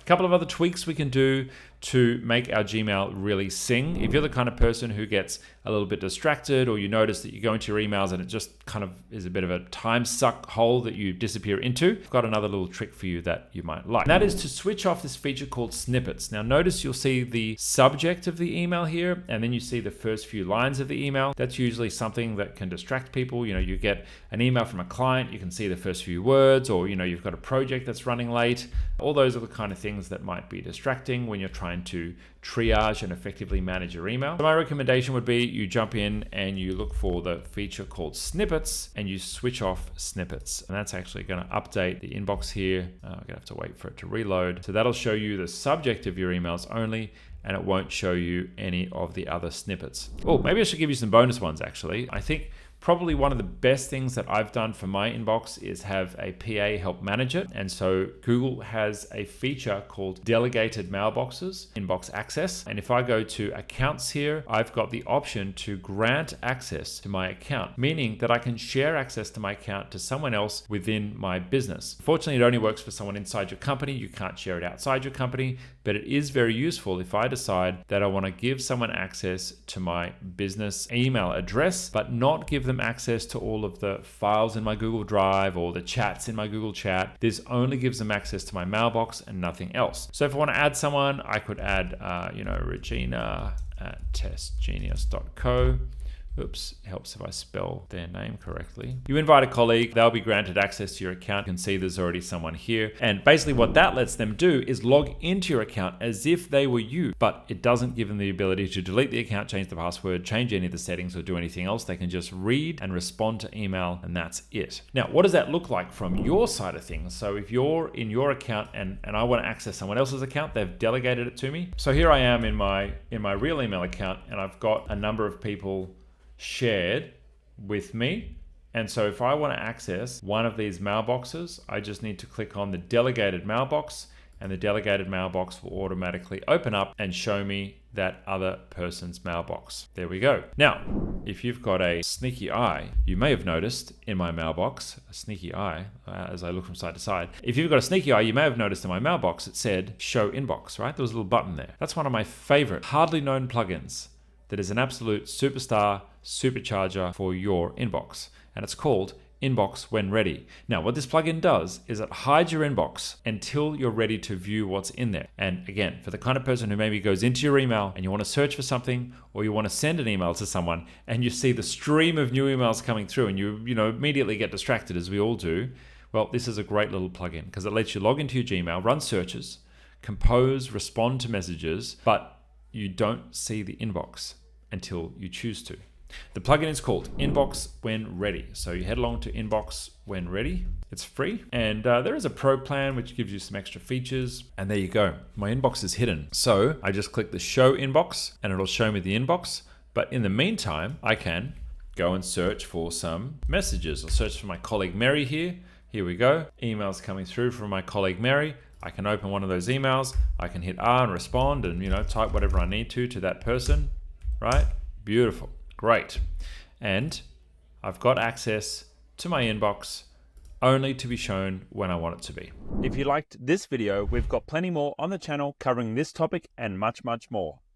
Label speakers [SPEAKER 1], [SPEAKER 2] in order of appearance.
[SPEAKER 1] A couple of other tweaks we can do to make our Gmail really sing. If you're the kind of person who gets a little bit distracted, or you notice that you go into your emails and it just kind of is a bit of a time suck hole that you disappear into, I've got another little trick for you that you might like. And that is to switch off this feature called Snippets. Now notice you'll see the subject of the email here, and then you see the first few lines of the email. That's usually something that can distract people. You get an email from a client, you can see the first few words, or you've got a project that's running late. All those are the kind of things that might be distracting when you're trying to triage and effectively manage your email. So my recommendation would be you jump in and you look for the feature called Snippets and you switch off Snippets. And that's actually going to update the inbox here. I'm going to have to wait for it to reload. So that'll show you the subject of your emails only, and it won't show you any of the other snippets. Oh, maybe I should give you some bonus ones actually. I think probably one of the best things that I've done for my inbox is have a PA help manage it. And so Google has a feature called Delegated Mailboxes, Inbox Access. And if I go to Accounts here, I've got the option to grant access to my account, meaning that I can share access to my account to someone else within my business. Fortunately, it only works for someone inside your company. You can't share it outside your company, but it is very useful if I decide that I want to give someone access to my business email address, but not give them access to all of the files in my Google Drive or the chats in my Google Chat. This only gives them access to my mailbox and nothing else. So if I want to add someone, I could add, Regina at testgenius.co. Oops, helps if I spell their name correctly. You invite a colleague, they'll be granted access to your account. You can see there's already someone here. And basically what that lets them do is log into your account as if they were you, but it doesn't give them the ability to delete the account, change the password, change any of the settings, or do anything else. They can just read and respond to email, and that's it. Now, what does that look like from your side of things? So if you're in your account and I want to access someone else's account, they've delegated it to me. So here I am in my real email account, and I've got a number of people shared with me. And so if I want to access one of these mailboxes, I just need to click on the delegated mailbox, and the delegated mailbox will automatically open up and show me that other person's mailbox. There we go. Now, if you've got a sneaky eye, you may have noticed in my mailbox, a sneaky eye, as I look from side to side. If you've got a sneaky eye, you may have noticed in my mailbox, it said show inbox, right? There was a little button there. That's one of my favorite, hardly known plugins that is an absolute superstar supercharger for your inbox, and it's called Inbox When Ready. Now, what this plugin does is it hides your inbox until you're ready to view what's in there. And again, for the kind of person who maybe goes into your email and you want to search for something, or you want to send an email to someone and you see the stream of new emails coming through and you immediately get distracted, as we all do, well, this is a great little plugin because it lets you log into your Gmail, run searches, compose, respond to messages, but you don't see the inbox until you choose to. The plugin is called Inbox When Ready. So you head along to Inbox When Ready. It's free. And there is a pro plan which gives you some extra features. And there you go. My inbox is hidden. So I just click the show inbox and it'll show me the inbox. But in the meantime, I can go and search for some messages. I'll search for my colleague Mary here. Here we go. Emails coming through from my colleague Mary. I can open one of those emails. I can hit R and respond and type whatever I need to that person. Right? Beautiful. Great. And I've got access to my inbox only to be shown when I want it to be.
[SPEAKER 2] If you liked this video, we've got plenty more on the channel covering this topic and much, much more.